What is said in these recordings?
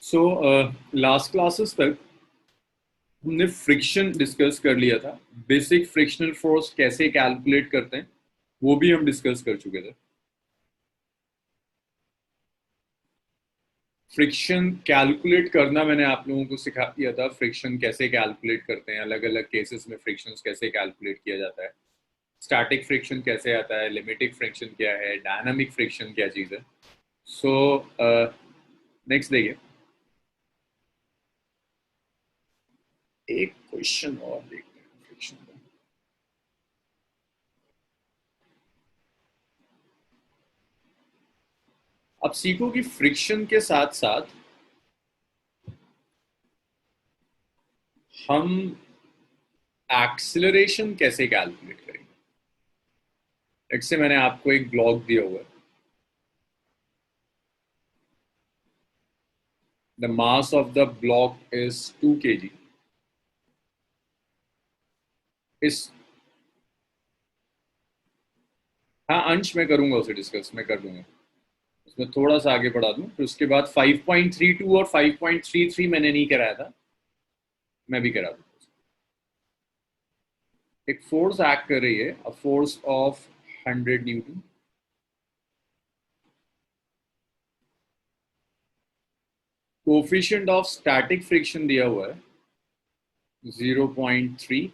So last classes तक हमने friction discuss कर लिया था। बेसिक फ्रिक्शनल फोर्स कैसे कैलकुलेट करते हैं वो भी हम डिस्कस कर चुके थे। फ्रिक्शन कैलकुलेट करना मैंने आप लोगों को सिखा दिया था। फ्रिक्शन कैसे कैलकुलेट करते हैं, अलग अलग केसेस में फ्रिक्शन कैसे कैलकुलेट किया जाता है, स्टैटिक फ्रिक्शन कैसे आता है, लिमिटिक फ्रिक्शन क्या है, डायनामिक फ्रिक्शन क्या चीज़ है। सो नेक्स्ट देखिए, एक क्वेश्चन और देखते हैं फ्रिक्शन का। अब सीखो कि फ्रिक्शन के साथ साथ हम एक्सिलरेशन कैसे कैलकुलेट करेंगे। जैसे मैंने आपको एक ब्लॉक दिया हुआ है, the mass of the block is 2 kg। इस हाँ, अंश में करूंगा, उसे डिस्कस मैं कर दूंगा। उसमें थोड़ा सा आगे बढ़ा दूं, फिर उसके बाद 5.32 और 5.33 मैंने नहीं कराया था, मैं भी करा दूंगा। एक फोर्स एक्ट कर रही है, a force of 100 Newton. Coefficient of static friction दिया हुआ है 0.3।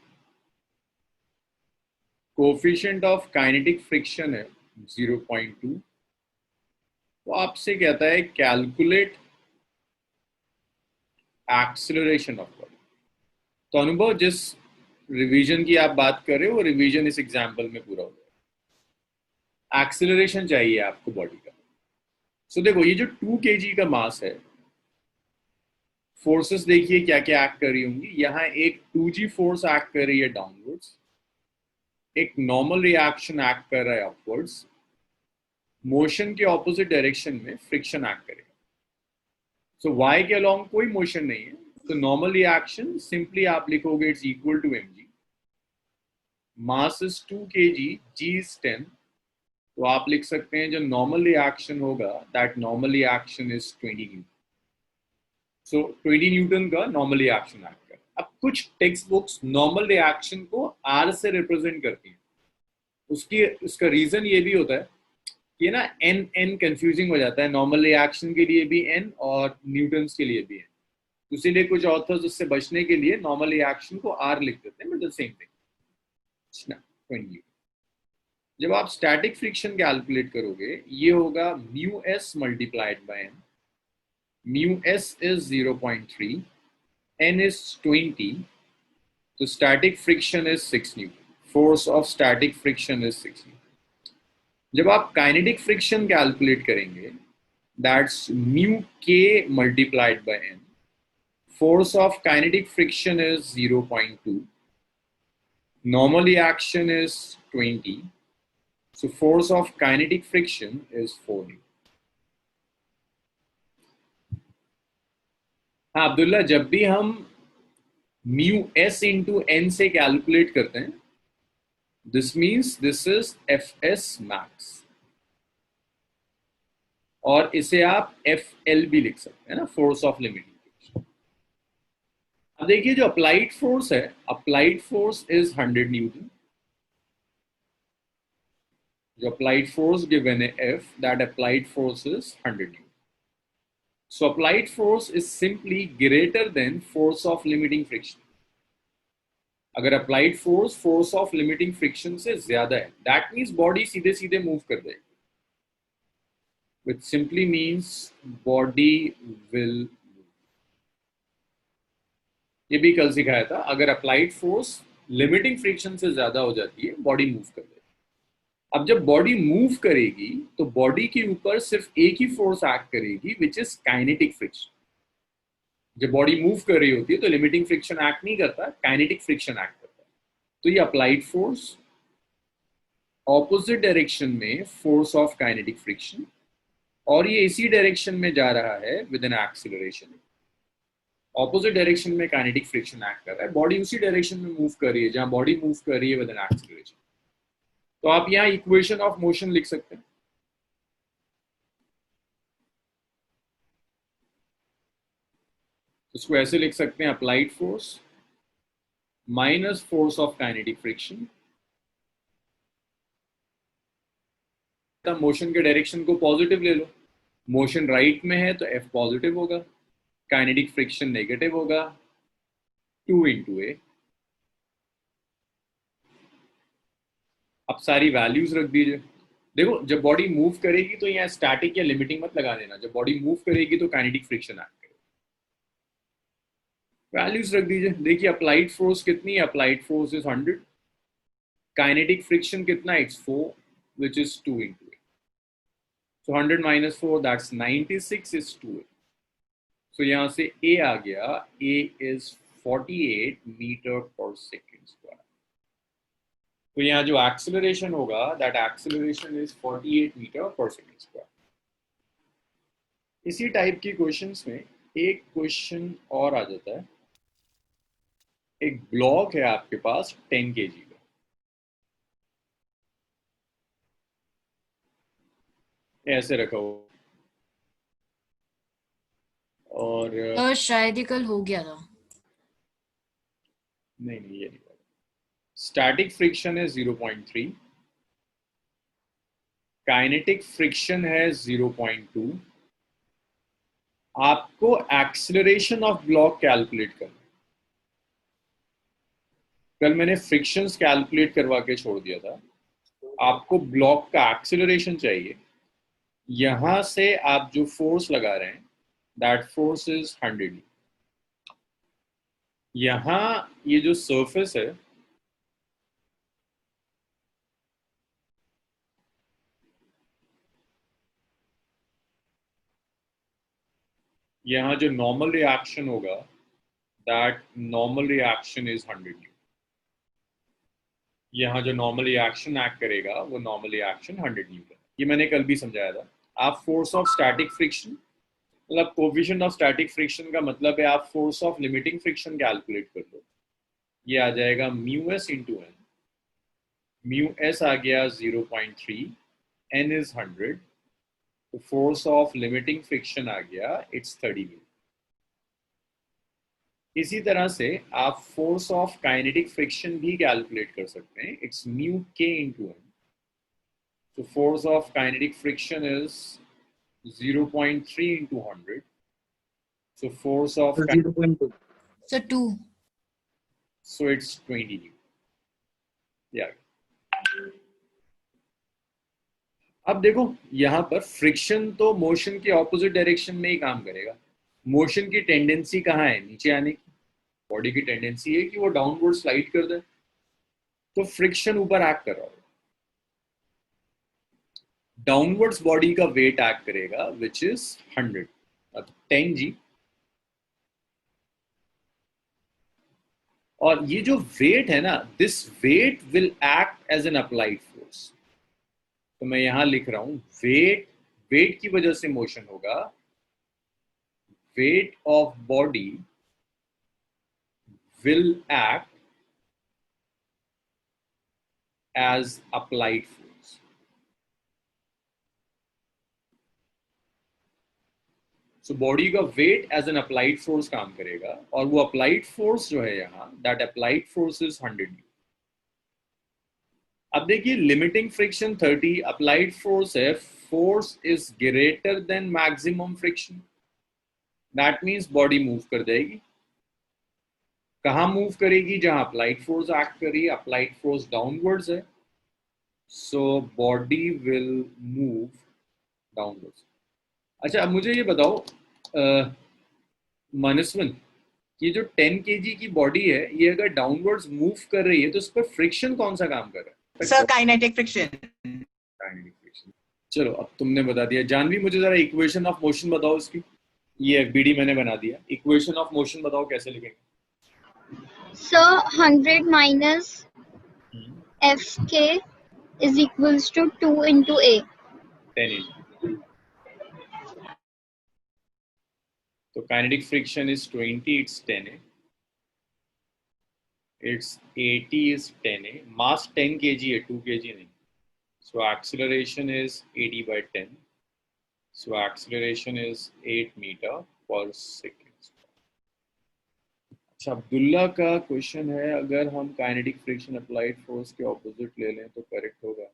कोफिशिएंट ऑफ काइनेटिक फ्रिक्शन है 0.2। वो आपसे कहता है कैलकुलेट एक्सिलरेशन ऑफ बॉडी। तो अनुभव, जिस रिवीजन की आप बात कर रहे हो वो रिवीजन इस एग्जाम्पल में पूरा हो गया। एक्सिलरेशन चाहिए आपको बॉडी का। सो देखो, ये जो 2 kg का मास है, फोर्सेस देखिए क्या क्या एक्ट कर रही होंगी। यहाँ एक 2g फोर्स एक्ट कर रही है डाउनवर्ड्स, एक नॉर्मल रिएक्शन एक्ट कर रहा है अपवर्ड्स, मोशन के ऑपोजिट डायरेक्शन में फ्रिक्शन एक्ट करेगा। सो वाई के अलोंग कोई मोशन नहीं है, तो नॉर्मल रिएक्शन सिंपली आप लिखोगे it's equal to mg। Mass is 2 kg, g is 10। तो आप लिख सकते हैं जो नॉर्मल रिएक्शन होगा, that normal reaction is 20 newton. So 20 newton का नॉर्मल रिएक्शन एक्ट कर। अब कुछ टेक्स्ट बुक्स नॉर्मल रिएक्शन को आर से रिप्रेजेंट करती हैं। उसका रीजन ये भी होता है कि ना एन एन कंफ्यूजिंग हो जाता है, नॉर्मल रिएक्शन के लिए भी एन और न्यूटन्स के लिए भी एन। इसीलिए कुछ ऑथर्स उससे बचने के लिए नॉर्मल रिएक्शन को आर लिख देते हैं, बट द सेम थिंग। जब आप स्टैटिक फ्रिक्शन कैलकुलेट करोगे, ये होगा mu S multiplied by N. Mu S is 0.3, N is 20। तो static friction is 6 newton. Force of static friction is 6 newton. जब आप काइनेटिक फ्रिक्शन कैलकुलेट करेंगे, that's mu K multiplied by N. Force of kinetic friction is 0.2. Normal reaction is 20. So force of kinetic friction is 4 Newton. हाँ अब्दुल्ला, जब भी हम mu S into N से calculate करते हैं, this means this is F S max, और इसे आप एफ एल भी लिख सकते हैं ना, फोर्स ऑफ लिमिटिंग फ्रिक्शन। अब देखिए, जो अप्लाइड फोर्स है, अप्लाइड फोर्स इज 100 न्यूटन। जो अप्लाइड फोर्स गिवन है F, that applied force is 100 Newton. So applied force is simply greater than force of limiting friction. अगर applied force force of limiting friction से ज्यादा है, that means body सीधे सीधे move कर जाएगी, विच सिंपली मीन्स बॉडी विल। ये भी कल सिखाया था, अगर अप्लाइड फोर्स लिमिटिंग फ्रिक्शन से ज्यादा हो जाती है, बॉडी मूव कर जाएगी। अब जब बॉडी मूव करेगी तो बॉडी के ऊपर सिर्फ एक ही फोर्स एक्ट करेगी, विच इज काइनेटिक फ्रिक्शन। जब बॉडी मूव कर रही होती है तो लिमिटिंग फ्रिक्शन एक्ट नहीं करता, काइनेटिक फ्रिक्शन एक्ट करता है। तो ये अप्लाइड फोर्स, ऑपोजिट डायरेक्शन में फोर्स ऑफ काइनेटिक फ्रिक्शन, और ये इसी डायरेक्शन में जा रहा है with an acceleration. Opposite direction में काइनेटिक फ्रिक्शन एक्ट कर रहा है, बॉडी उसी डायरेक्शन में मूव कर रही है जहां बॉडी मूव कर रही है विद एन एक्सिलरेशन। तो आप यहाँ इक्वेशन ऑफ मोशन लिख सकते हैं। उसको ऐसे लिख सकते हैं, applied force minus force of kinetic friction. Motion के डायरेक्शन को पॉजिटिव ले लो, मोशन राइट में है तो F पॉजिटिव होगा, काइनेटिक फ्रिक्शन नेगेटिव होगा, 2 इंटू ए। अब सारी वैल्यूज रख दीजिए। देखो जब बॉडी मूव करेगी तो यहाँ स्टैटिक या लिमिटिंग मत लगा देना, जब बॉडी मूव करेगी तो काइनेटिक फ्रिक्शन एक्ट करेगा। वैल्यूज रख दीजिए। देखिए अप्लाइड फोर्स कितनी है, applied force is 100, kinetic friction कितना, it's 4 which is 2 into it. So 100 minus 4, that's 96 is 2. So यहाँ से A आ गया, A is 48 मीटर पर सेकेंड स्क्वायर। तो यहाँ जो एक्सेलरेशन होगा, that acceleration is 48 मीटर पर सेकेंड स्क्वायर। इसी टाइप की क्वेश्चंस में एक क्वेश्चन और आ जाता है। एक ब्लॉक है आपके पास 10 kg का, ऐसे रखा हुआ, और शायद ही कल हो गया था। नहीं ये नहीं, स्टैटिक फ्रिक्शन है 0.3, काइनेटिक फ्रिक्शन है 0.2। आपको एक्सेलरेशन ऑफ ब्लॉक कैलकुलेट करना। कल मैंने फ्रिक्शंस कैलकुलेट करवा के छोड़ दिया था, आपको ब्लॉक का एक्सेलरेशन चाहिए। यहां से आप जो फोर्स लगा रहे हैं, दैट फोर्स इज 100। यहां ये जो सरफेस है, यहां जो नॉर्मल रिएक्शन होगा, दैट नॉर्मल रिएक्शन इज 100। यहाँ जो नॉर्मल रिएक्शन एक्ट करेगा वो नॉर्मल रिएक्शन 100 न्यूटन। ये मैंने कल भी समझाया था। आप फोर्स ऑफ स्टैटिक फ्रिक्शन, मतलब कोएफिशिएंट ऑफ स्टैटिक फ्रिक्शन का मतलब है आप force of limiting friction calculate कर लो। ये आ जाएगा mu S into N. Mu S आ गया 0.3, एन इज 100, तो फोर्स ऑफ लिमिटिंग फ्रिक्शन आ गया इट्स 30 न्यूटन। इसी तरह से आप फोर्स ऑफ काइनेटिक फ्रिक्शन भी कैलकुलेट कर सकते हैं, इट्स म्यू के into N. So force of kinetic friction is 0.3 into 100. So force of 0.2. So 2. So it's 20 Newton. Yeah. अब देखो यहां पर फ्रिक्शन तो मोशन के ऑपोजिट डायरेक्शन में ही काम करेगा। मोशन की टेंडेंसी कहाँ है, नीचे आने की। बॉडी की टेंडेंसी है कि वो डाउनवर्ड स्लाइड कर दे, तो फ्रिक्शन ऊपर एक्ट कर रहा होगा। डाउनवर्ड्स बॉडी का वेट एक्ट करेगा विच इज 100, 10 g। और ये जो वेट है ना, this weight will act as an applied force. तो मैं यहां लिख रहा हूं वेट, वेट की वजह से मोशन होगा। Weight of body will act as applied force. So body का weight as an applied force काम करेगा, और वो अप्लाइड फोर्स जो है यहाँ, that applied force is 100 newton. अब देखिए लिमिटिंग फ्रिक्शन 30, अप्लाइड फोर्स है, force is greater than maximum friction. That means body move कर जाएगी। कहाँ मूव करेगी, जहां अप्लाइड फोर्स एक्ट कर रही है। अप्लाइड फोर्स डाउनवर्ड्स है, so body will move downwards. अच्छा अब मुझे ये बताओ मनस्विन, ये जो 10 kg की बॉडी है, ये अगर डाउनवर्ड्स मूव कर रही है तो इस पर फ्रिक्शन कौन सा काम कर रहा है? Sir kinetic friction. Kinetic friction. चलो अब तुमने बता दिया। जानवी मुझे जरा इक्वेशन ऑफ मोशन बताओ इसकी। ये एफबीडी मैंने बना दिया, इक्वेशन ऑफ मोशन बताओ कैसे लिखेंगे। Sir 100 minus fk is equals to 2 into a. 10 into, तो kinetic friction is 20, it's 10a, it's 80 is 10a। Mass 10 kg है, 2 kg नहीं। So acceleration is 80 by 10, so acceleration is 8 meter per second. अच्छा, अब्दुल्ला का question है, अगर हम kinetic friction applied force के opposite ले लें तो करेक्ट होगा।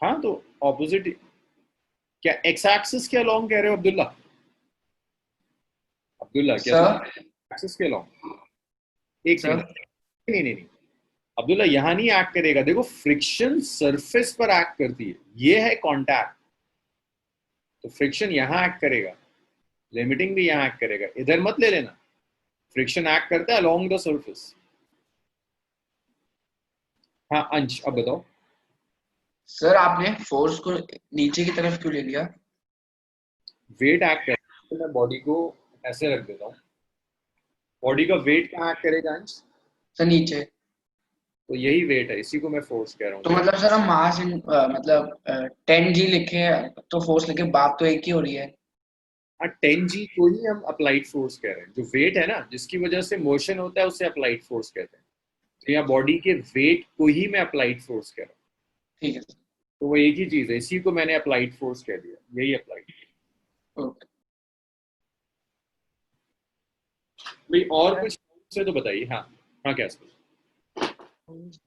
हाँ, तो ऑपोजिट क्या एक्स एक्सिस के अलोंग कह रहे हो अब्दुल्ला? अब्दुल्ला क्या तुम सर एक्सिस के अलोंग? एक सर सेकंड, नहीं नहीं नहीं अब्दुल्ला, यहां नहीं एक्ट करेगा। देखो, फ्रिक्शन सरफेस पर एक्ट करती है, ये है कांटेक्ट, तो फ्रिक्शन यहां एक्ट करेगा, लिमिटिंग भी यहां एक्ट करेगा, इधर मत ले लेना। फ्रिक्शन एक्ट करता है अलोंग द सरफेस। हाँ अंश, अब बताओ। सर आपने फोर्स को नीचे की तरफ क्यों ले लिया? वेट एक्ट करता है, तो मैं बॉडी को ऐसे रख देता हूँ। बॉडी का वेट कहाँ एक्ट करेगा अंश? सर नीचे। तो यही वेट है, इसी को मैं फोर्स कह रहा तो हूँ। मतलब सर हम मास मतलब 10 g लिखे तो फोर्स लिखे, बात तो एक ही हो रही है। हाँ, 10G को ही हम अप्लाइड फोर्स कह रहे हैं। जो वेट है ना, जिसकी वजह से मोशन होता है, उसे अप्लाइड फोर्स कहते हैं। तो यहाँ बॉडी के वेट को ही मैं अप्लाइड फोर्स कह रहा हूँ। ठीक है सर। तो वो एक ही चीज है, इसी को मैंने अप्लाइड फोर्स कह दिया, यही अप्लाइड। ओके भाई और कुछ से तो बताइए। हाँ हाँ, क्या सर?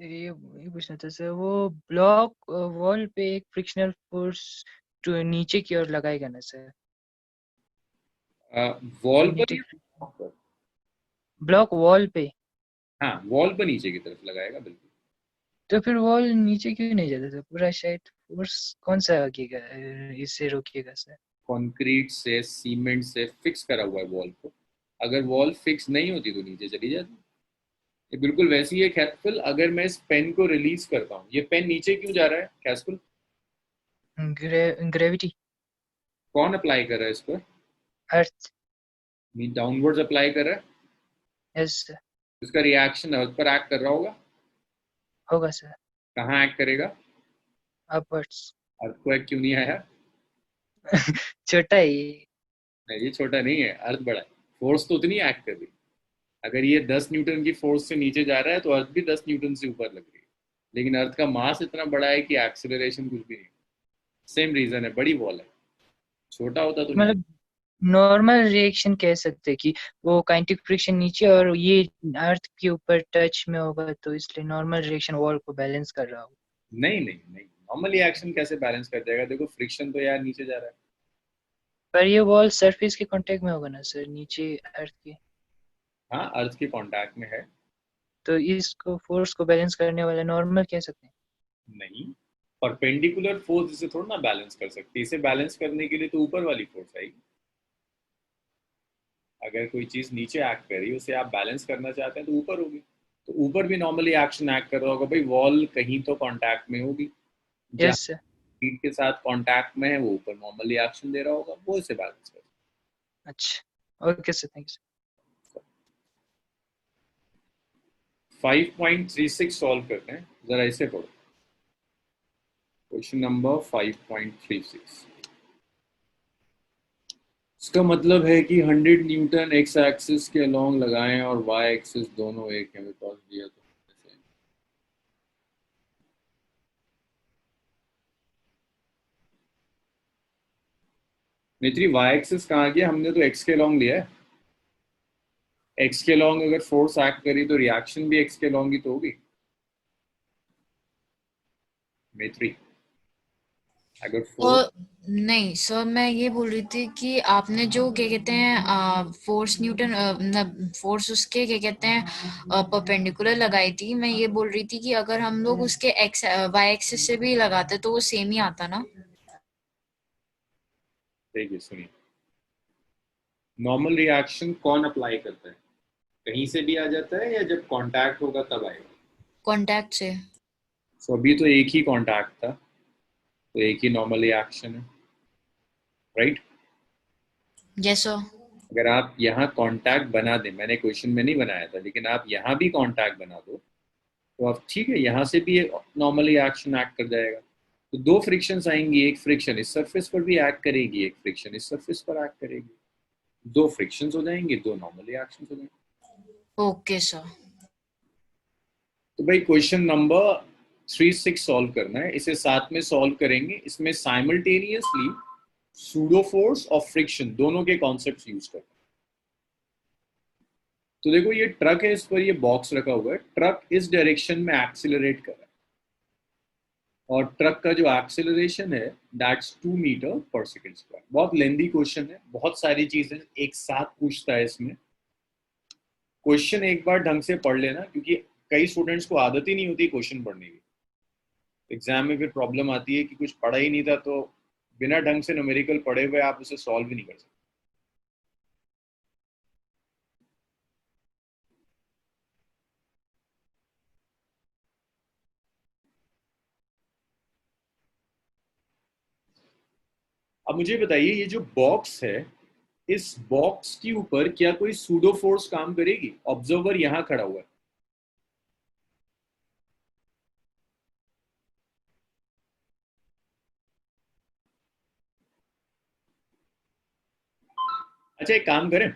ये पूछना था सर, वो ब्लॉक वॉल पे एक फ्रिक्शनल फोर्स जो नीचे की ओर लगाएगा ना सर? वॉल पर नीचे या पर? ब्लॉक वॉल पे। हाँ, वॉल पर नीचे की तरफ लगाएगा, बिल्कुल। तो फिर वॉल नीचे क्यों नहीं जाता सर? पूरा शायद फोर्स कौन सा आगेगा, इससे रोकेगा सर? कंक्रीट से, सीमेंट से फिक्स करा हुआ है वॉल को। अगर वॉल फिक्स नहीं होती तो नीचे चली जाती। ये बिल्कुल वैसी है कैस्पल। अगर मैं इस पेन को रिलीज करता हूँ, ये पेन नीचे क्यों जा रहा है कैस्पल? ग्रेविटी। कौन अप्लाई कर रहा है इस पर? अर्थ। डाउनवर्ड्स अप्लाई कर रहा है। Yes sir. इसका रिएक्शन अर्थ पर एक्ट कर रहा होगा। होगा सर। कहाँ एक्ट करेगा? अपवर्ड्स। अर्थक्वेक क्यों नहीं आया? छोटा है ये। नहीं, ये छोटा नहीं है, अर्थ बड़ा है। फोर्स तो उतनी एक्ट कर रही है। अगर ये 10 न्यूटन की फोर्स से नीचे जा रहा है तो अर्थ भी 10 न्यूटन से ऊपर लग रही है। लेकिन अर्थ का मास इतना बड़ा है कि एक्सेलरेशन कुछ भी नहीं। सेम रीजन है, बड़ी वॉल है। छोटा होता तो नहीं। मतलब नॉर्मल रिएक्शन कह सकते हैं कि वो काइनेटिक फ्रिक्शन नीचे और ये अर्थ के ऊपर टच में होगा, तो इसलिए नॉर्मल रिएक्शन वॉल को बैलेंस कर रहा होगा। नहीं नहीं नहीं, नॉर्मली एक्शन कैसे बैलेंस कर जाएगा? देखो, फ्रिक्शन तो यार नीचे जा रहा है। पर ये वॉल सरफेस के कांटेक्ट में होगा ना सर, नीचे अर्थ के? हाँ, अर्थ के कांटेक्ट में है। तो इसको फोर्स को बैलेंस करने वाला नॉर्मल कह सकते हैं? नहीं, परपेंडिकुलर फोर्स इसे थोड़ा ना बैलेंस कर सकती। इसे बैलेंस करने के लिए तो ऊपर वाली फोर्स आएगी। अगर कोई चीज नीचे एक्ट कर रही है, उसे आप बैलेंस करना चाहते हैं तो ऊपर होगी। तो ऊपर भी नॉर्मली एक्शन एक्ट कर रहा होगा भाई। वॉल कहीं तो कांटेक्ट में होगी, जहाँ यस सर। शीट के साथ कांटेक्ट में है वो ऊपर नॉर्मली एक्शन दे रहा होगा, वो इसे बैलेंस कर। अच्छा, okay sir, thank you. 5.36 solve करते हैं, जरा इसे पढ़ो। Question number 5.36। इसका मतलब है कि 100 न्यूटन एक्स एक्सिस के अलोंग लगाएं और वाई एक्सिस दोनों एक है, बिकॉज दिया तो ऐसे। मित्री, वाई एक्सिस कहाँ गया? हमने तो एक्स के अलोंग लिया है। एक्स के अलोंग अगर फोर्स एक्ट करी तो रिएक्शन भी एक्स के अलोंग ही तो होगी। मित्री, अगर फोर्स, और नहीं सर, मैं ये बोल रही थी कि आपने जो क्या कहते हैं फोर्स न्यूटन मतलब फोर्स उसके क्या कहते हैं परपेंडिकुलर लगाई थी। मैं ये बोल रही थी कि अगर हम लोग उसके एक्स वाई एक्सिस से भी लगाते तो वो सेम ही आता ना। देखिए सुनिए, नॉर्मल रिएक्शन कौन अप्लाई करता है? कहीं से भी आ जाता है या जब कांटेक्ट होगा तब आएगा? कांटेक्ट से। सो अभी तो एक ही कांटेक्ट था, तो एक ही नॉर्मल रिएक्शन है, राइट? Yes sir. अगर आप यहाँ कांटेक्ट बना दें, मैंने क्वेश्चन में नहीं बनाया था, लेकिन आप यहाँ भी कांटेक्ट बना दो तो आप ठीक है, यहाँ से भी नॉर्मल रिएक्शन एक्ट कर जाएगा। तो दो फ्रिक्शंस आएंगी, एक फ्रिक्शन इस सरफेस पर भी एक्ट करेगी, एक फ्रिक्शन इस सरफेस पर एक्ट करेगी। दो फ्रिक्शंस हो जाएंगे, दो नॉर्मल रिएक्शंस हो जाएंगे। Okay sir. तो भाई क्वेश्चन नंबर 36 सॉल्व करना है, इसे साथ में सॉल्व करेंगे। इसमें साइमल्टेनियसली सूडो फोर्स और फ्रिक्शन दोनों के कॉन्सेप्ट्स यूज करते हैं। तो देखो ये ट्रक है, इस पर ये बॉक्स रखा हुआ है, ट्रक इस डायरेक्शन में एक्सिलरेट कर रहा है और ट्रक का जो एक्सिलरेशन है दैट्स 2 मीटर पर सेकेंड स्क्वायर। बहुत लेंदी क्वेश्चन है, बहुत सारी चीजें एक साथ पूछता है इसमें। क्वेश्चन एक बार ढंग से पढ़ लेना, क्योंकि कई स्टूडेंट्स को आदत ही नहीं होती क्वेश्चन पढ़ने की। एग्जाम में फिर प्रॉब्लम आती है कि कुछ पढ़ा ही नहीं था, तो बिना ढंग से न्यूमेरिकल पढ़े हुए आप उसे सॉल्व भी नहीं कर सकते। अब मुझे बताइए, ये जो बॉक्स है, इस बॉक्स के ऊपर क्या कोई सूडो फोर्स काम करेगी? ऑब्जर्वर यहां खड़ा हुआ है, अच्छा एक काम करें,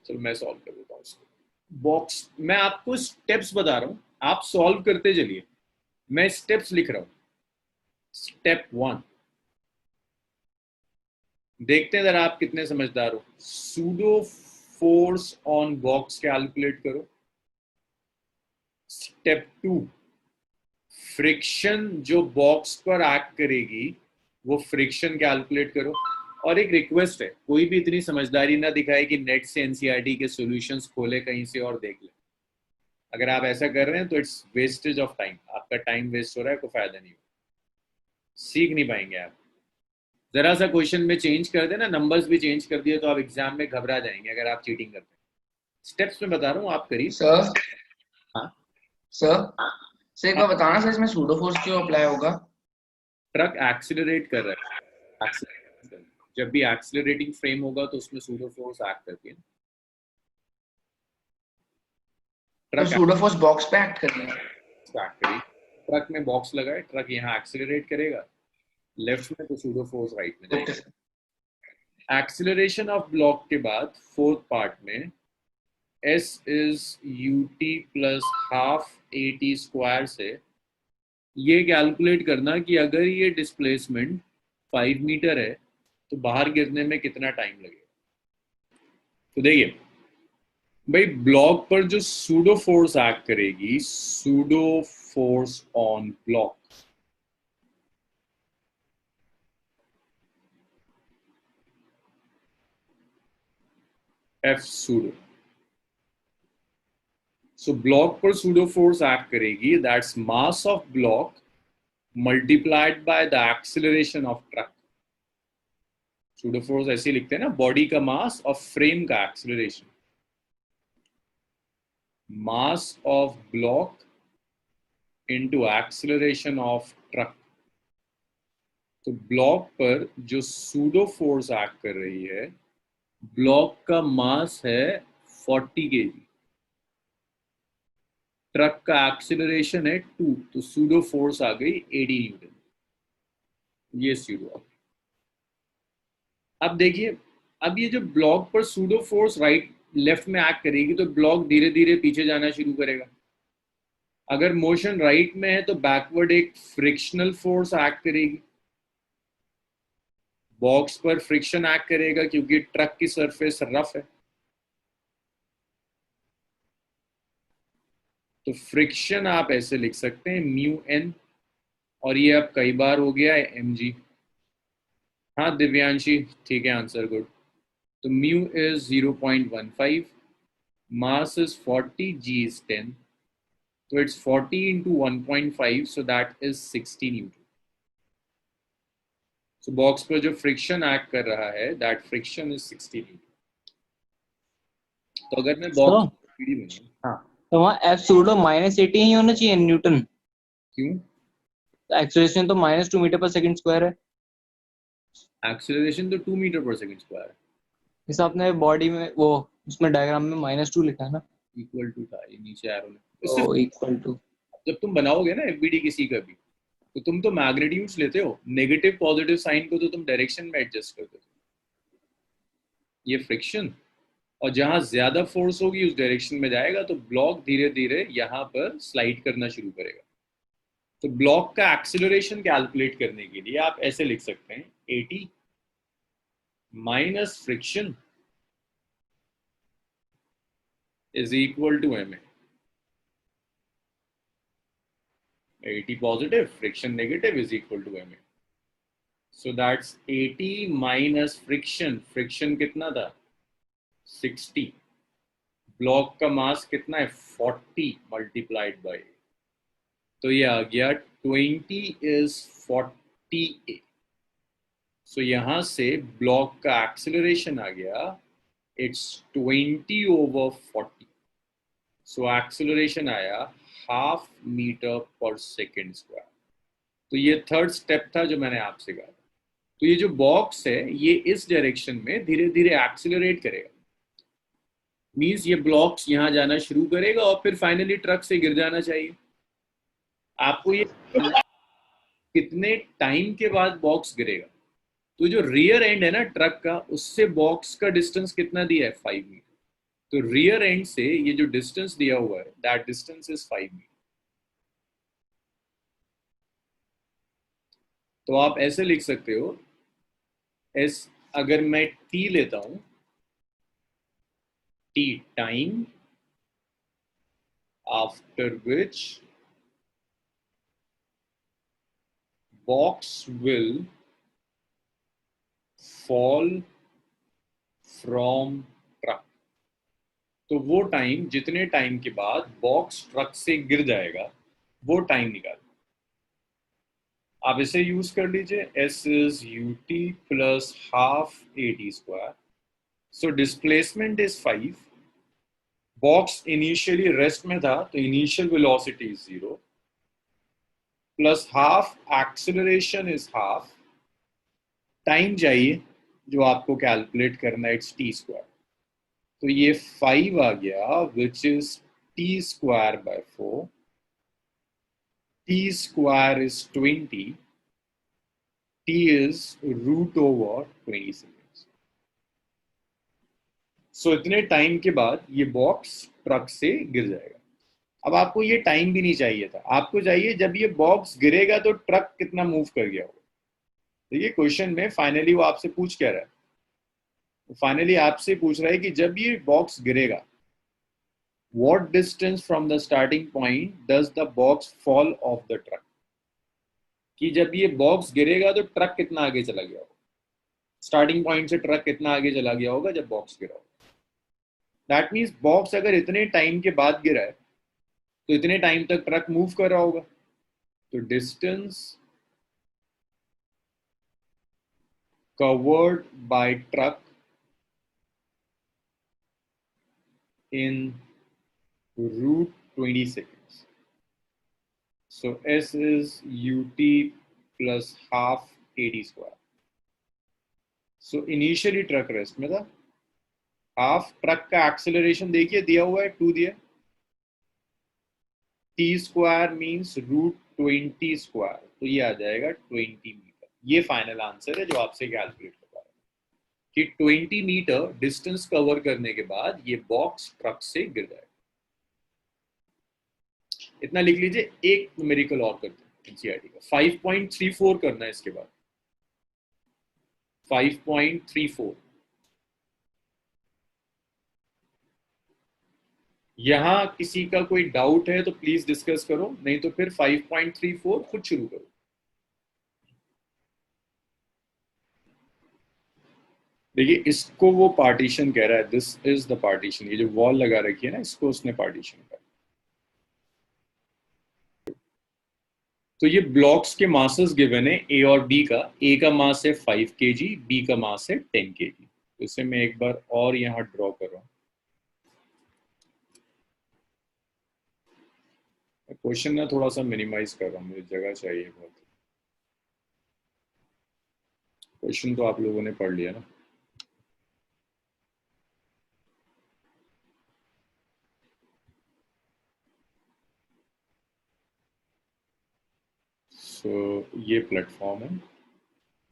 चलो मैं सॉल्व कर देता हूँ इसको। बॉक्स, मैं आपको स्टेप्स बता रहा हूं, आप सॉल्व करते चलिए। मैं स्टेप्स लिख रहा हूं। स्टेप 1, देखते हैं जरा आप कितने समझदार हो। Pseudo force on box calculate करो। स्टेप 2, फ्रिक्शन जो बॉक्स पर एक्ट करेगी वो फ्रिक्शन कैलकुलेट करो। और एक रिक्वेस्ट है, कोई भी इतनी समझदारी ना दिखाए कि नेट से एनसीईआरटी के सॉल्यूशंस खोले कहीं से और देख ले। अगर आप ऐसा कर रहे हैं तो इट्स वेस्टेज ऑफ टाइम, आपका टाइम वेस्ट हो रहा है, कोई फायदा नहीं हो, सीख नहीं पाएंगे आप। जरा सा क्वेश्चन में चेंज कर देना, नंबर्स भी चेंज कर दिए तो आप एग्जाम में घबरा जाएंगे अगर आप चीटिंग करते हैं। स्टेप्स में बता रहा हूँ, आप करिए। सर हाँ सर सर एक बार बताना सर, इसमें सूडो फोर्स क्यों अप्लाई होगा? ट्रक एक्सिलरेट कर रहा है, जब भी एक्सिलरेटिंग फ्रेम होगा तो उसमें सूडो फोर्स एक्ट करती है। तो ट्रक सूडो फोर्स बॉक्स पे एक्ट कर रही है। एक्ट करी, ट्रक में बॉक्स लगा है, ट्रक यहाँ एक्सिलरेट करेगा लेफ्ट में, तो सूडो फोर्स राइट में ओके जाएगा। एक्सिलरेशन ऑफ ब्लॉक के बाद फोर्थ पार्ट में S is ut plus half at square से ये कैलकुलेट करना कि अगर ये डिस्प्लेसमेंट 5 मीटर है तो बाहर गिरने में कितना टाइम लगेगा। तो देखिए भाई, ब्लॉक पर जो सूडो फोर्स एक्ट करेगी, pseudo force on block, F pseudo. So block पर सूडो फोर्स एक्ट करेगी, that's mass of block multiplied by the acceleration of truck. Pseudo force ऐसे लिखते हैं ना, बॉडी का मास और फ्रेम का acceleration. Mass of block into acceleration of truck. तो ब्लॉक पर जो सूडो फोर्स एक्ट कर रही है, ब्लॉक का मास है 40 kg, ट्रक का एक्सिलरेशन है 2, तो सूडो फोर्स आ गई 80 न्यूटन। ये सूडो। अब देखिए, अब ये जो ब्लॉक पर सूडो फोर्स राइट लेफ्ट में एक्ट करेगी तो ब्लॉक धीरे धीरे पीछे जाना शुरू करेगा। अगर मोशन राइट में है तो बैकवर्ड एक फ्रिक्शनल फोर्स एक्ट करेगी, बॉक्स पर फ्रिक्शन एक्ट करेगा क्योंकि ट्रक की सरफेस रफ है, तो फ्रिक्शन आप ऐसे लिख सकते हैं म्यू एन, और ये अब कई बार हो गया है mg। हाँ दिव्यांशी, ठीक है आंसर, गुड। तो mu is 0.15, mass is 40, g is 10, so it's 40 into 1.5, so that is 60 Newton. so box पर जो फ्रिक्शन एक्ट कर रहा है, दैट फ्रिक्शन इज 60 न्यूटन। तो अगर मैं बॉक्स बनाऊं, हाँ तो वहाँ एफ सूडो -80 ही होना चाहिए न्यूटन। क्यों? एक्सेलरेशन तो -2 मीटर पर सेकंड स्क्वायर है। एक्सेलरेशन तो 2 मीटर पर सेकंड स्क्वायर है। इस आपने बॉडी में वो उसमें डायग्राम में -2 लिखा है ना, इक्वल टू था ये नीचे एरो में। तो इक्वल टू। जब तुम बनाओगे ना एफबीडी किसी का भी, तो तुम तो मैग्नीट्यूड्स लेते हो, नेगेटिव पॉजिटिव साइन को तो तुम डायरेक्शन में एडजस्ट करते हो। ये फ्रिक्शन, और जहां ज्यादा फोर्स होगी उस डायरेक्शन में जाएगा, तो ब्लॉक धीरे धीरे यहां पर स्लाइड करना शुरू करेगा। तो ब्लॉक का एक्सिलरेशन कैलकुलेट करने के लिए आप ऐसे लिख सकते हैं 80 minus friction is equal to ma. 80 positive, friction negative is equal to ma. So that's 80 minus friction. Friction कितना था? 60. ब्लॉक का मास कितना है? 40 मल्टीप्लाइड बाय, तो ये आ गया 20 is 40a. सो यहां से ब्लॉक का एक्सेलरेशन आ गया, इट्स 20 over 40. सो एक्सेलरेशन आया 1/2 मीटर पर सेकेंड स्क्वायर. तो ये थर्ड स्टेप था जो मैंने आपसे कहा. तो ये जो बॉक्स है ये इस डायरेक्शन में धीरे धीरे एक्सेलरेट करेगा. मींस ये ब्लॉक्स यहाँ जाना शुरू करेगा और फिर फाइनली ट्रक से गिर जाना चाहिए. आपको ये कितने टाइम के बाद बॉक्स गिरेगा. तो जो रियर एंड है ना ट्रक का, उससे बॉक्स का डिस्टेंस कितना दिया है? 5 मीटर. तो रियर एंड से ये जो डिस्टेंस दिया हुआ है, दैट डिस्टेंस इज 5 मीटर. तो आप ऐसे लिख सकते हो, एस अगर मैं टी लेता हूं, T time after which box will fall from truck. तो वो टाइम, जितने टाइम के बाद बॉक्स ट्रक से गिर जाएगा, वो टाइम निकाल. आप इसे यूज कर लीजिए. S is ut plus half at square. So displacement is 5. Box initially rest में था, तो initial velocity is 0 plus half acceleration is half. Time चाहिए जो आपको कैलकुलेट करना है, इट्स टी स्क्वायर. तो ये 5 आ गया, which is T square by 4. T square is 20. T is root over 20 seconds. So इतने टाइम के बाद ये बॉक्स ट्रक से गिर जाएगा. अब आपको ये टाइम भी नहीं चाहिए था, आपको चाहिए जब ये बॉक्स गिरेगा तो ट्रक कितना मूव कर गया होगा. देखिए क्वेश्चन में फाइनली वो आपसे पूछ क्या रहा है. फाइनली आपसे पूछ रहा है कि जब ये बॉक्स गिरेगा, what distance from the starting point does the box fall off the truck? कि जब ये बॉक्स गिरेगा तो ट्रक कितना आगे चला गया होगा. स्टार्टिंग पॉइंट से ट्रक कितना आगे चला गया होगा जब बॉक्स गिरा होगा. दैट मीन्स बॉक्स अगर इतने टाइम के बाद गिरा है तो इतने टाइम तक ट्रक मूव कर रहा होगा. तो distance covered by truck in root 20 seconds. So S is ut plus half AD square. So initially truck rest में था, हाफ ट्रक का एक्सेलरेशन देखिए दिया हुआ है 2 दिया. T square means root 20 square, तो ये आ जाएगा 20 मीटर. ये फाइनल आंसर है जो आपसे कैलकुलेट कर रहा है कि 20 मीटर डिस्टेंस कवर करने के बाद ये बॉक्स ट्रक से गिर जाएगा. इतना लिख लीजिए. एक न्यूमेरिकल और करते हैं एनसीईआरटी का. 5.34 करना है इसके बाद. 5.34. यहां किसी का कोई डाउट है तो प्लीज डिस्कस करो, नहीं तो फिर 5.34 खुद शुरू करो. देखिए इसको वो पार्टीशन कह रहा है, दिस इज द पार्टीशन. ये जो वॉल लगा रखी है ना, इसको उसने पार्टीशन कहा. तो ये ब्लॉक्स के मासेस गिवन है ए और बी का. ए का मास है 5 kg, बी का मास है 10 kg. तो इसे मैं एक बार और यहाँ ड्रॉ कर रहा हूँ. क्वेश्चन ना थोड़ा सा मिनिमाइज कर रहा हूँ, मुझे जगह चाहिए बहुत. क्वेश्चन तो आप लोगों ने पढ़ लिया ना. तो ये प्लेटफॉर्म है,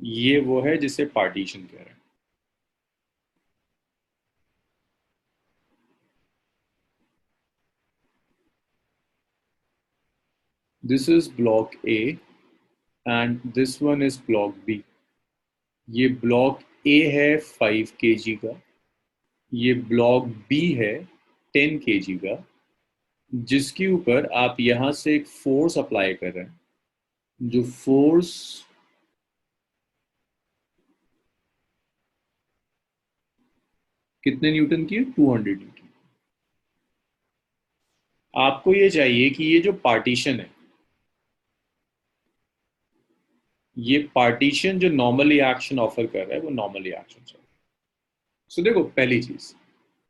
ये वो है जिसे पार्टीशन कह रहे हैं. This is block A and this one is block B. ये ब्लॉक ए है 5 kg का, ये ब्लॉक बी है 10 kg का, जिसके ऊपर आप यहां से एक फोर्स अप्लाई कर रहे हैं, जो फोर्स कितने न्यूटन की है? 200 न्यूटन। आपको ये चाहिए कि ये जो पार्टीशन है, ये पार्टीशन जो नॉर्मली एक्शन ऑफर कर रहा है वो नॉर्मली एक्शन चाहिए। सो देखो, पहली चीज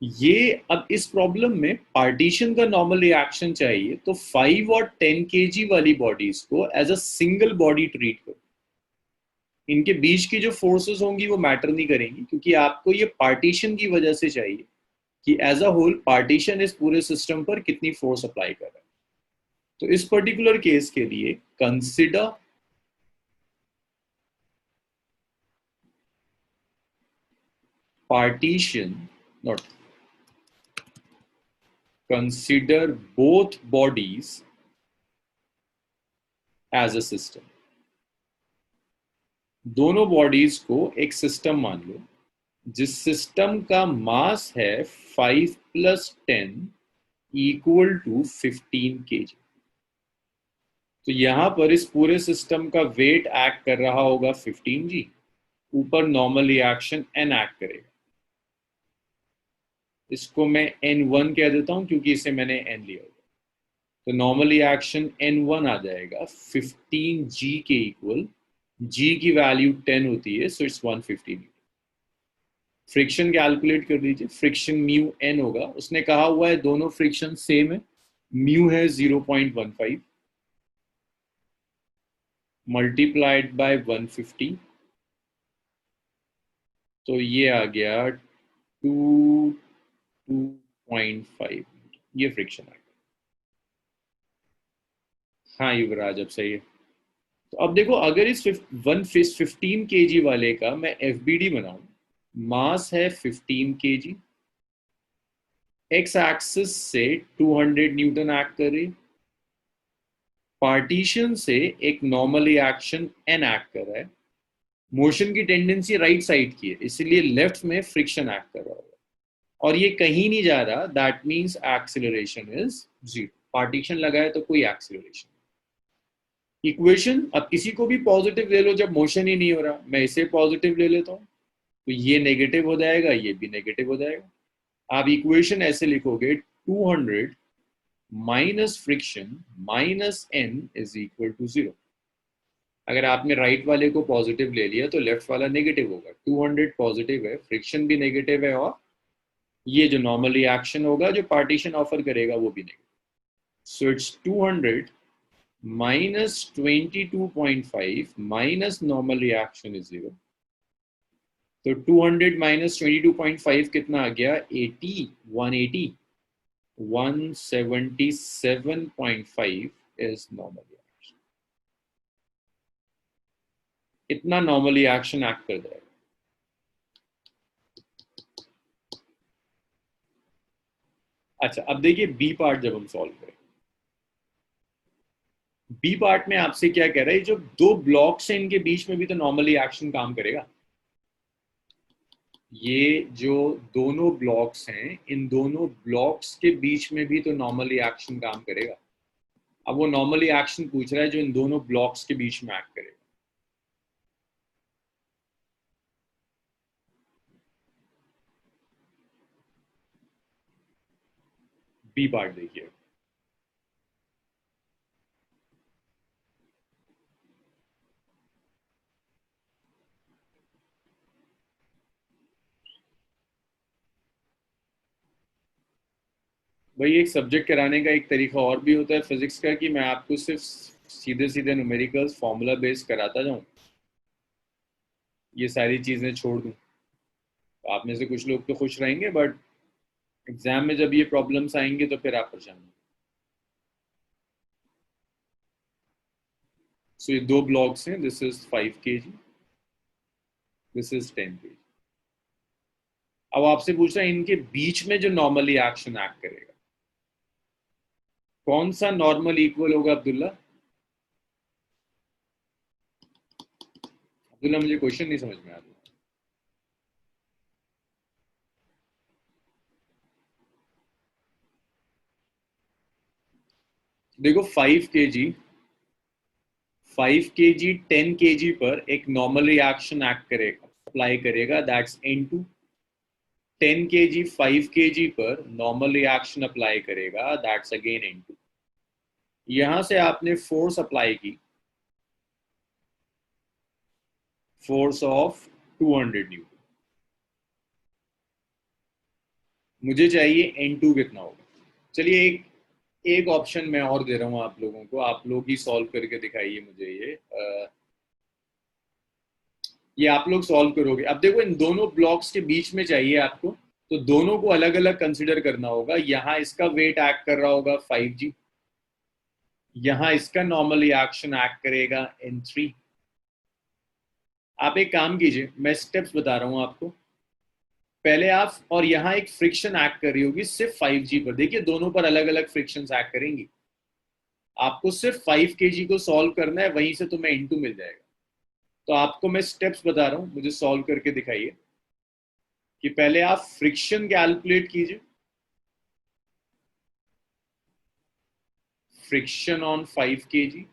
ये, अब इस प्रॉब्लम में पार्टीशन का नॉर्मल रिएक्शन चाहिए, तो 5 और 10 केजी वाली बॉडीज को as a single body treat करो। इनके बीच की जो फोर्सेस होंगी वो मैटर नहीं करेंगी, क्योंकि आपको ये पार्टीशन की वजह से चाहिए कि एज अ होल पार्टीशन इस पूरे सिस्टम पर कितनी फोर्स अप्लाई कर रहा है। तो इस पर्टिकुलर केस के लिए consider partition, not consider both bodies as a system। दोनों बॉडीज को एक सिस्टम मान लो, जिस सिस्टम का मास है 5 + 10 = 15 kg। तो यहां पर इस पूरे सिस्टम का वेट एक्ट कर रहा होगा 15 g, ऊपर नॉर्मल रिएक्शन n एक्ट करेगा। इसको मैं n1 कह देता हूं क्योंकि इसे मैंने n लिया होगा। तो नॉर्मल रिएक्शन n1 आ जाएगा 15 g के इक्वल। g की वैल्यू 10 होती है, सो इट्स 150। फ्रिक्शन कैलकुलेट कर लीजिए, फ्रिक्शन म्यू n होगा। उसने कहा हुआ है दोनों फ्रिक्शन सेम है, म्यू है 0.15 मल्टीप्लाइड बाय 150, तो ये आ गया 2.5। ये फ्रिक्शन आ गया। हाँ युवराज, अब सही है। तो अब देखो, अगर इस 15 केजी वाले का मैं एफबीडी बनाऊं, मास है 15 केजी, एक्स एक्सिस से 200 न्यूटन एक्ट कर रही, पार्टीशन से एक नॉर्मल रिएक्शन एन एक्ट कर रहा है, मोशन की टेंडेंसी राइट साइड की है, इसलिए लेफ्ट में फ्रिक्शन एक्ट कर रहा होगा, और ये कहीं नहीं जा रहा, that means acceleration is 0। Partition लगा है तो कोई एक्सिलरेशन। इक्वेशन अब किसी को भी पॉजिटिव ले लो, जब मोशन ही नहीं हो रहा। मैं इसे पॉजिटिव ले लेता हूँ, तो ये नेगेटिव हो जाएगा, ये भी नेगेटिव हो जाएगा। आप इक्वेशन ऐसे लिखोगे, 200 माइनस फ्रिक्शन माइनस n = 0। अगर आपने राइट वाले को पॉजिटिव ले लिया तो लेफ्ट वाला नेगेटिव होगा। 200 पॉजिटिव है, फ्रिक्शन भी नेगेटिव है, और ये जो नॉर्मल रिएक्शन होगा जो पार्टीशन ऑफर करेगा वो भी negative. So it's 200 minus 22.5 minus normal reaction is 0। तो 200 minus 22.5 कितना आ गया? 80, 180, 177.5 is normal reaction। इतना normal reaction एक्ट कर जाएगा। अच्छा, अब देखिए बी पार्ट जब हम सॉल्व करें, बी पार्ट में आपसे क्या कह रहा है, जो दो ब्लॉक्स हैं इनके बीच में भी तो नॉर्मली एक्शन काम करेगा। ये जो दोनों ब्लॉक्स हैं, इन दोनों ब्लॉक्स के बीच में भी तो नॉर्मली एक्शन काम करेगा। अब वो नॉर्मली एक्शन पूछ रहा है जो इन दोनों ब्लॉक्स के बीच में एक्ट करेगा। बी पार्ट देखिए, भाई एक सब्जेक्ट कराने का एक तरीका और भी होता है फिजिक्स का, कि मैं आपको सिर्फ सीधे सीधे न्यूमेरिकल्स फॉर्मूला बेस कराता जाऊं, ये सारी चीजें छोड़ दूं। तो आप में से कुछ लोग तो खुश रहेंगे, बट एग्जाम में जब ये प्रॉब्लम्स आएंगे तो फिर आप परेशान होंगे। सो ये दो ब्लॉक्स हैं, this is 5 kg, this is 10 kg। अब आपसे पूछ रहा है इनके बीच में जो नॉर्मली एक्शन एक्ट करेगा, कौन सा नॉर्मल इक्वल होगा अब्दुल्ला? अब्दुल्ला मुझे क्वेश्चन नहीं समझ में आ रहा। देखो 5 kg 10 kg पर एक नॉर्मल रिएक्शन एक्ट करेगा, अप्लाई करेगा, दैट्स N2। 10 kg 5 kg पर नॉर्मल रिएक्शन अप्लाई करेगा, दैट्स अगेन N2। यहां से आपने फोर्स अप्लाई की, फोर्स ऑफ 200 न्यूटन। मुझे चाहिए N2 कितना होगा। चलिए एक ऑप्शन मैं और दे रहा हूं आप लोगों को, आप लोग ही सॉल्व करके दिखाइए मुझे। ये आप लोग सॉल्व करोगे। अब देखो इन दोनों ब्लॉक्स के बीच में चाहिए आपको, तो दोनों को अलग अलग कंसिडर करना होगा। यहाँ इसका वेट एक्ट कर रहा होगा 5G, यहाँ इसका नॉर्मल रिएक्शन एक्ट करेगा N3। आप एक काम कीजिए, मैं स्टेप्स बता रहा हूं आपको। पहले आप, और यहाँ एक फ्रिक्शन एक्ट कर रही होगी सिर्फ 5G पर। देखिए दोनों पर अलग अलग फ्रिक्शन एक्ट करेंगी। आपको सिर्फ 5 kg को सॉल्व करना है, वहीं से तुम्हें N2 मिल जाएगा। तो आपको मैं स्टेप्स बता रहा हूं, मुझे सॉल्व करके दिखाइए। कि पहले आप फ्रिक्शन कैलकुलेट कीजिए, फ्रिक्शन ऑन 5 kg,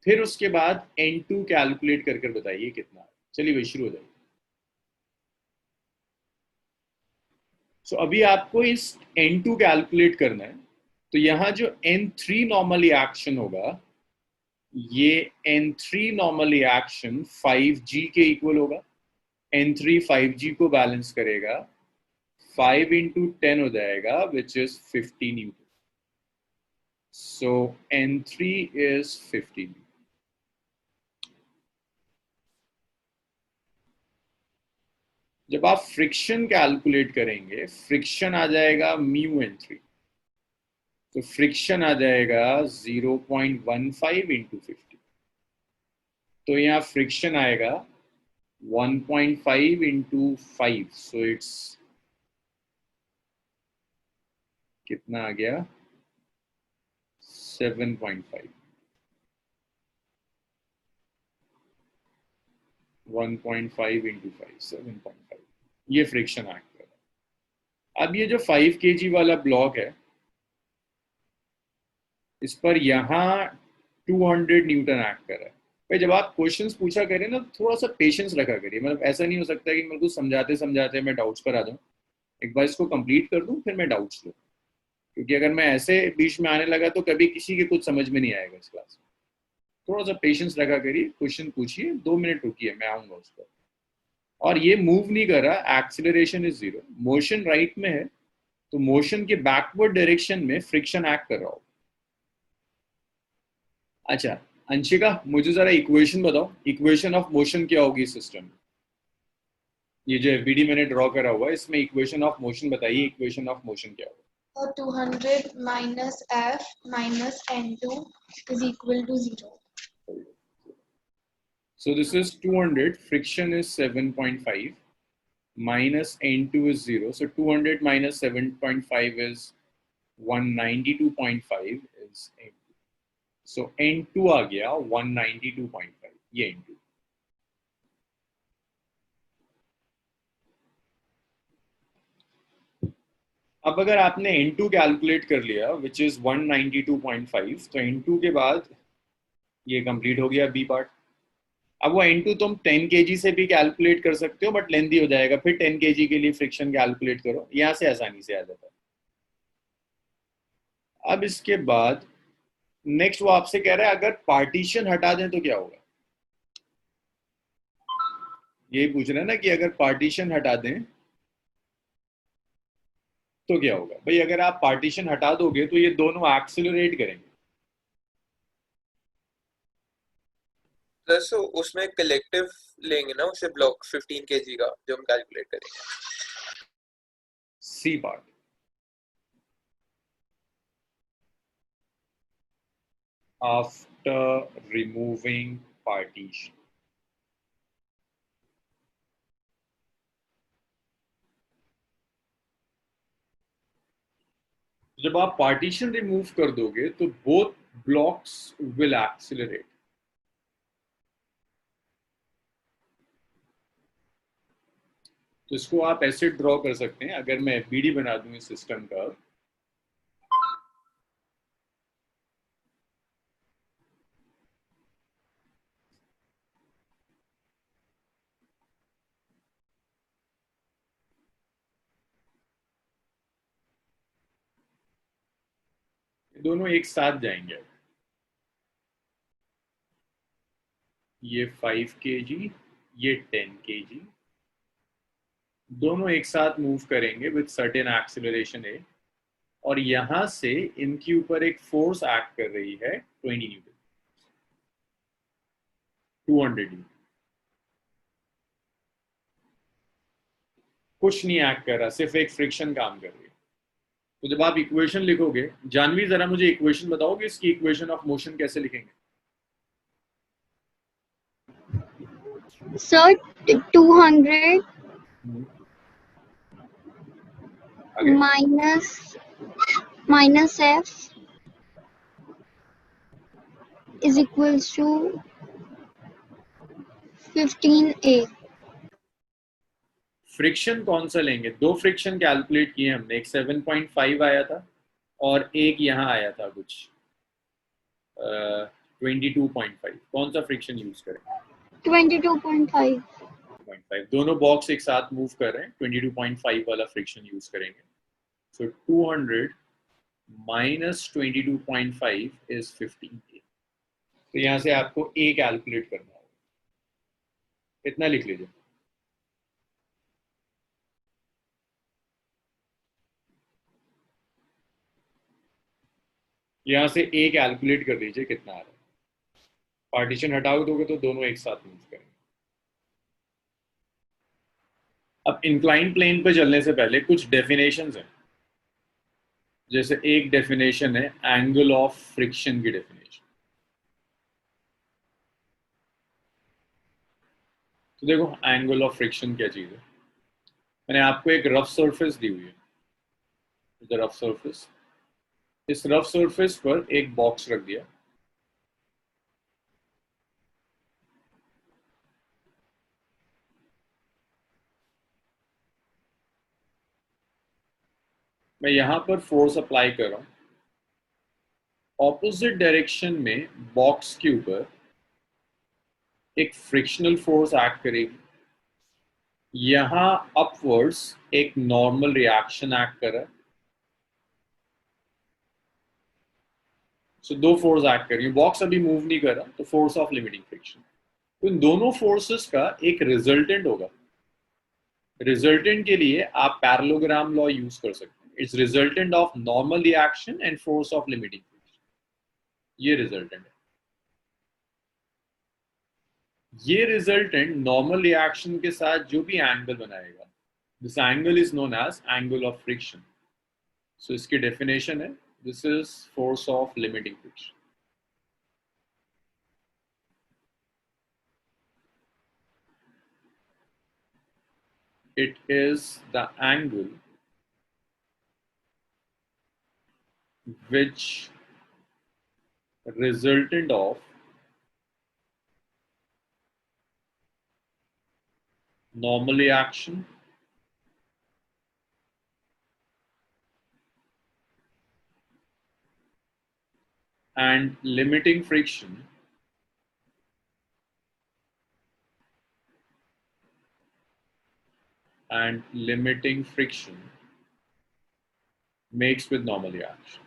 फिर उसके बाद N2 कैलकुलेट कर बताइए कितना है। चलिए भाई शुरू हो जाइए। सो अभी आपको इस N2 कैलकुलेट करना है। तो यहां जो N3 नॉर्मल रिएक्शन होगा, ये N3 नॉर्मल रिएक्शन 5G के इक्वल होगा। N3 5G को बैलेंस करेगा, 5 into 10 हो जाएगा, which is 50 Newton. So N3 is 50 Newton. जब आप फ्रिक्शन कैलकुलेट करेंगे, फ्रिक्शन आ जाएगा म्यू N3। तो फ्रिक्शन आ जाएगा 0.15 into 50। तो यहाँ फ्रिक्शन आएगा 1.5 into 5। सो इट्स कितना आ गया, 7.5। 1.5 into 5, 7.5। ये फ्रिक्शन एक्ट कर रहा है। अब ये जो 5 kg वाला ब्लॉक है, इस पर यहाँ 200 न्यूटन एक्ट कर रहा है। भाई जब आप क्वेश्चंस पूछा करें ना, थोड़ा सा पेशेंस रखा करिए। मतलब ऐसा नहीं हो सकता कि मेरे को समझाते समझाते मैं डाउट्स पर आ जाऊँ। एक बार इसको कंप्लीट कर दूं, फिर मैं डाउट्स लूँ। क्योंकि अगर मैं ऐसे बीच में आने लगा तो कभी किसी के कुछ समझ में नहीं आएगा इस क्लास में। थोड़ा सा पेशेंस रखा करिए, क्वेश्चन पूछिए, 2 मिनट रुकिए, मैं आऊंगा उस पर। और ये मूव नहीं कर रहा, एक्सीलरेशन इज 0, मोशन राइट में है, तो मोशन के बैकवर्ड डायरेक्शन में फ्रिक्शन एक्ट कर रहा हो। अच्छा अंशिका, मुझे जरा इक्वेशन बताओ, इक्वेशन ऑफ मोशन क्या होगी सिस्टम में। ये जो एफबीडी मैंने ड्रॉ करा हुआ है, इसमें इक्वेशन ऑफ मोशन बताइए, इक्वेशन ऑफ मोशन क्या होगा। 200 minus F minus N2 is equal to 0. So this is 200, friction is 7.5, minus N2 is 0. So 200 minus 7.5 is 192.5 is N2. So N2 आ गया 192.5, ये N2। अब अगर आपने N2 कैलकुलेट कर लिया विच इज 192.5, तो N2 के बाद ये कंप्लीट हो गया बी पार्ट। अब वो N2 तुम 10 kg से भी कैलकुलेट कर सकते हो, बट लेंथी हो जाएगा। फिर 10 kg के लिए फ्रिक्शन कैलकुलेट करो, यहां से आसानी से आ जाता है। अब इसके बाद नेक्स्ट वो आपसे कह रहा है अगर पार्टीशन हटा दें तो क्या होगा। यही पूछ रहे हैं ना कि अगर पार्टीशन हटा दें तो क्या होगा। भाई अगर आप पार्टीशन हटा दोगे तो ये दोनों एक्सेलरेट करेंगे। प्लस उसमें कलेक्टिव लेंगे ना उसे ब्लॉक 15 kg का, जो हम कैलकुलेट करेंगे। C part, after removing partition, जब आप पार्टीशन रिमूव कर दोगे तो बोथ ब्लॉक्स विल एक्सेलरेट। तो इसको आप ऐसे ड्रॉ कर सकते हैं, अगर मैं एफबीडी बना दूं इस सिस्टम का, दोनों एक साथ जाएंगे। ये 5 kg, ये 10 kg, दोनों एक साथ मूव करेंगे विद सर्टेन एक्सेलरेशन ए, और यहां से इनके ऊपर एक फोर्स एक्ट कर रही है 20 न्यूटन, 200 न्यूटन। कुछ नहीं एक्ट कर रहा, सिर्फ एक फ्रिक्शन काम कर रही है। तो जब आप इक्वेशन लिखोगे, जानवी जरा मुझे इक्वेशन बताओगे, इसकी इक्वेशन ऑफ मोशन कैसे लिखेंगे? Sir, 200 आगे minus F is equals to 15A. Friction कौन सा लेंगे? दो फ्रिक्शन कैलकुलेट किए हमने, एक 7.5 आया था और एक यहाँ आया था कुछ 22.5। कौन सा फ्रिक्शन यूज करें? 22.5. 22.5। दोनों बॉक्स एक साथ मूव कर रहे हैं, 22.5 वाला फ्रिक्शन यूज करेंगे। सो 200 माइनस 22.5 इज 15A। तो यहाँ से आपको A कैलकुलेट करना होगा, इतना लिख लीजिए। यहाँ से A कैलकुलेट कर लीजिए कितना आ रहा है। पार्टीशन हटा दोगे तो दोनों एक साथ मूव करेंगे। अब इंक्लाइन प्लेन पे चलने से पहले कुछ डेफिनेशंस हैं। जैसे एक डेफिनेशन है एंगल ऑफ फ्रिक्शन की डेफिनेशन। तो देखो एंगल ऑफ फ्रिक्शन क्या चीज है। मैंने आपको एक रफ सरफेस दी हुई है, रफ सरफेस। इस रफ सरफेस पर एक बॉक्स रख दिया, मैं यहां पर फोर्स अप्लाई कर रहा हूं। ऑपोजिट डायरेक्शन में बॉक्स के ऊपर एक फ्रिक्शनल फोर्स एक्ट करेगी। यहां अपवर्ड्स एक नॉर्मल रिएक्शन एक्ट कर रहा है। सो दो फोर्स एक्ट कर रही है, बॉक्स अभी मूव नहीं कर रहा, तो फोर्स ऑफ लिमिटिंग फ्रिक्शन। तो इन दोनों फोर्सेस का एक रिजल्टेंट होगा। रिजल्टेंट के लिए आप पैरेललोग्राम लॉ यूज कर सकते हैं। It's resultant of normal reaction and force of limiting friction. ये रिजल्टेंट है। ये रिजल्टेंट नॉर्मल रिएक्शन के साथ जो भी एंगल बनाएगा, this angle is known as angle of friction. So इसकी डेफिनेशन है, this is force of limiting friction. It is the angle which resultant of normal reaction and limiting friction makes with normal reaction.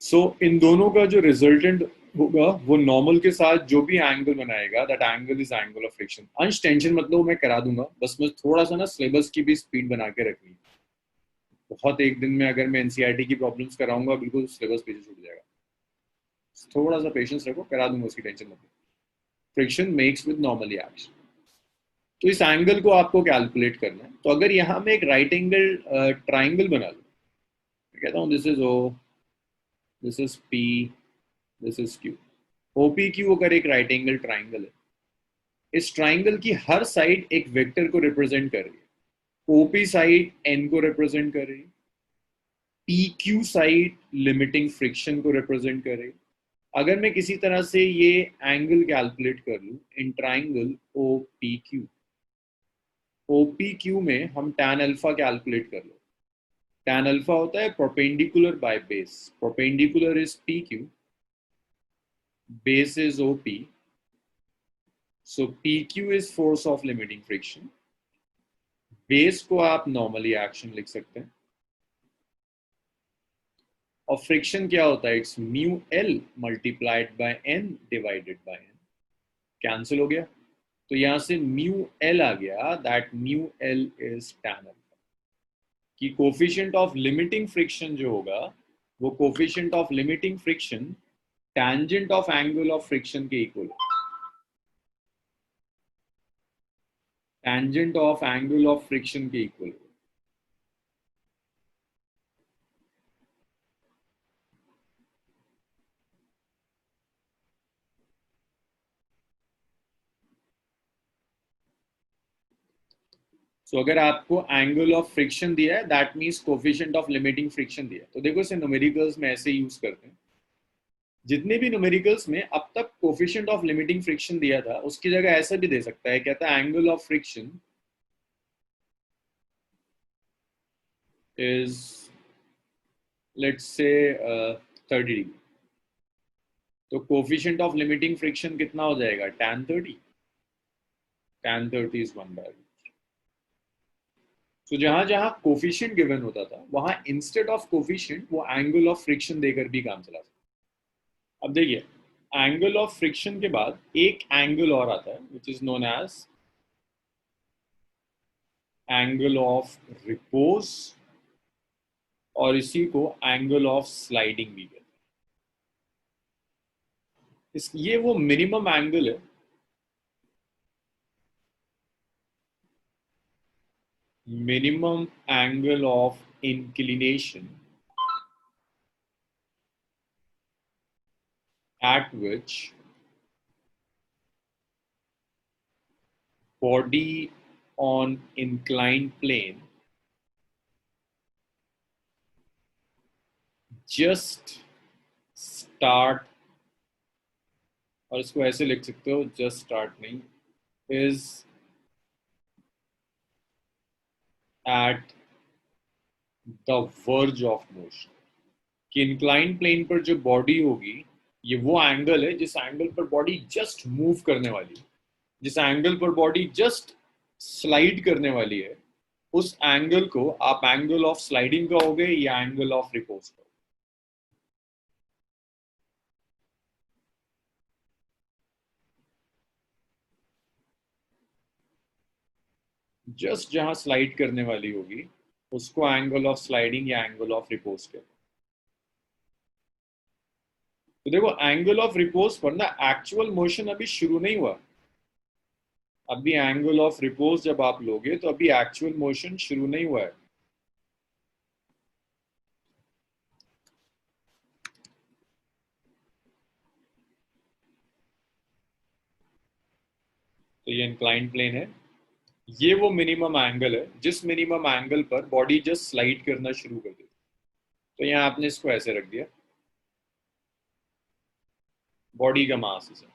सो इन दोनों का जो resultant होगा वो normal के साथ जो भी एंगल बनाएगा, that angle is angle of friction. अंश टेंशन मतलब मैं करा दूंगा, बस मैं थोड़ा सा ना सिलेबस की भी स्पीड बना के रखनी। बहुत एक दिन में अगर मैं एनसीईआरटी की प्रॉब्लम्स कराऊंगा, बिल्कुल सिलेबस पीछे छूट जाएगा। थोड़ा सा पेशेंस रखो, करा दूंगा, उसकी टेंशन मत लो। Friction makes with normal reaction. तो इस एंगल को आपको कैलकुलेट करना है। तो अगर यहाँ में एक राइट एंगल ट्राइंगल बना लो, मैं कहता हूँ this is O, this is P, this is Q. OPQ अगर एक राइट एंगल ट्राइंगल है, इस ट्राइंगल की हर साइड एक वेक्टर को रिप्रेजेंट कर रही है। OP साइड n को रिप्रेजेंट कर रही है, PQ साइड लिमिटिंग फ्रिक्शन को रिप्रेजेंट कर रही है। अगर मैं किसी तरह से ये एंगल कैलकुलेट कर लूं इन ट्राइंगल OPQ, OPQ में हम tan अल्फा कैलकुलेट कर लो। tan अल्फा होता है perpendicular by base, perpendicular is PQ, base is OP, so PQ is force of limiting friction. Base को आप नॉर्मली एक्शन लिख सकते हैं, और फ्रिक्शन क्या होता है, it's mu L multiplied by N divided by N, cancel हो गया, तो यहां से म्यू L आ गया, that mu L is tan alpha. कि कोफिशिएंट ऑफ लिमिटिंग फ्रिक्शन जो होगा वो coefficient of limiting friction tangent of angle of friction के इक्वल है, tangent of angle of friction के इक्वल है। सो अगर आपको एंगल ऑफ फ्रिक्शन दिया है, that means coefficient of limiting friction दिया है। तो देखो इसे न्यूमेरिकल्स में ऐसे यूज करते हैं, जितने भी न्यूमेरिकल्स में अब तक कोफिशिएंट ऑफ लिमिटिंग फ्रिक्शन दिया था उसकी जगह ऐसा भी दे सकता है, कहता है angle of friction is let's say 30 degree. तो कोफिशिएंट ऑफ लिमिटिंग फ्रिक्शन कितना हो जाएगा, tan 30, tan 30 इज 1/√। तो जहां जहां कोफिशिएंट गिवन होता था वहां इंस्टेड ऑफ कोफिशिएंट वो एंगल ऑफ फ्रिक्शन देकर भी काम चला सकता। अब देखिए एंगल ऑफ फ्रिक्शन के बाद एक एंगल और आता है which is known as angle of repose, और इसी को एंगल ऑफ स्लाइडिंग भी कहते हैं। ये वो मिनिमम एंगल है minimum angle of inclination at which body on inclined plane just start, और इसको ऐसे लिख सकते हो, just start नहीं, is at the verge of motion। कि इंक्लाइन प्लेन पर जो बॉडी होगी ये वो एंगल है जिस एंगल पर बॉडी जस्ट मूव करने वाली है, जिस एंगल पर बॉडी जस्ट स्लाइड करने वाली है, उस एंगल को आप एंगल ऑफ स्लाइडिंग कहोगे या एंगल ऑफ रिपोज कहोगे। जस्ट जहां स्लाइड करने वाली होगी उसको एंगल ऑफ स्लाइडिंग या एंगल ऑफ रिपोज कहते हैं। तो देखो एंगल ऑफ रिपोज पर ना एक्चुअल मोशन अभी शुरू नहीं हुआ, अभी एंगल ऑफ रिपोज जब आप लोगे तो अभी एक्चुअल मोशन शुरू नहीं हुआ है। तो ये इंक्लाइंड प्लेन है, ये वो मिनिमम एंगल है जिस मिनिमम एंगल पर बॉडी जस्ट स्लाइड करना शुरू कर देती। तो यहाँ आपने इसको ऐसे रख दिया, बॉडी का मास है।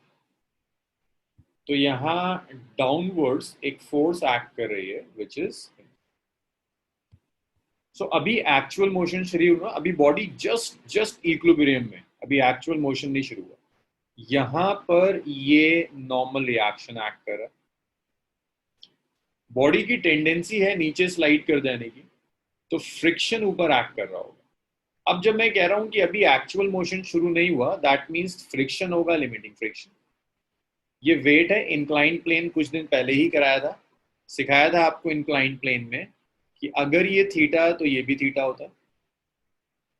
तो यहाँ डाउनवर्ड्स एक फोर्स एक्ट कर रही है विच इज सो अभी एक्चुअल मोशन शुरू हुआ, अभी बॉडी जस्ट इक्विलिब्रियम में, अभी एक्चुअल मोशन नहीं शुरू हुआ। यहां पर ये नॉर्मल रिएक्शन एक्ट कर रहा है, बॉडी की टेंडेंसी है नीचे स्लाइड कर देने की, तो फ्रिक्शन ऊपर एक्ट कर रहा होगा। अब जब मैं कह रहा हूं कि अभी एक्चुअल मोशन शुरू नहीं हुआ, दैट मीन्स फ्रिक्शन होगा, लिमिटिंग फ्रिक्शन। ये वेट है, इंक्लाइंड प्लेन कुछ दिन पहले ही कराया था, सिखाया था आपको इंक्लाइंड प्लेन में कि अगर ये थीटा तो ये भी थीटा होता,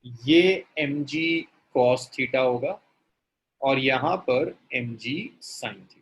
ये mg cos थीटा होगा और यहां पर mg sin थीटा।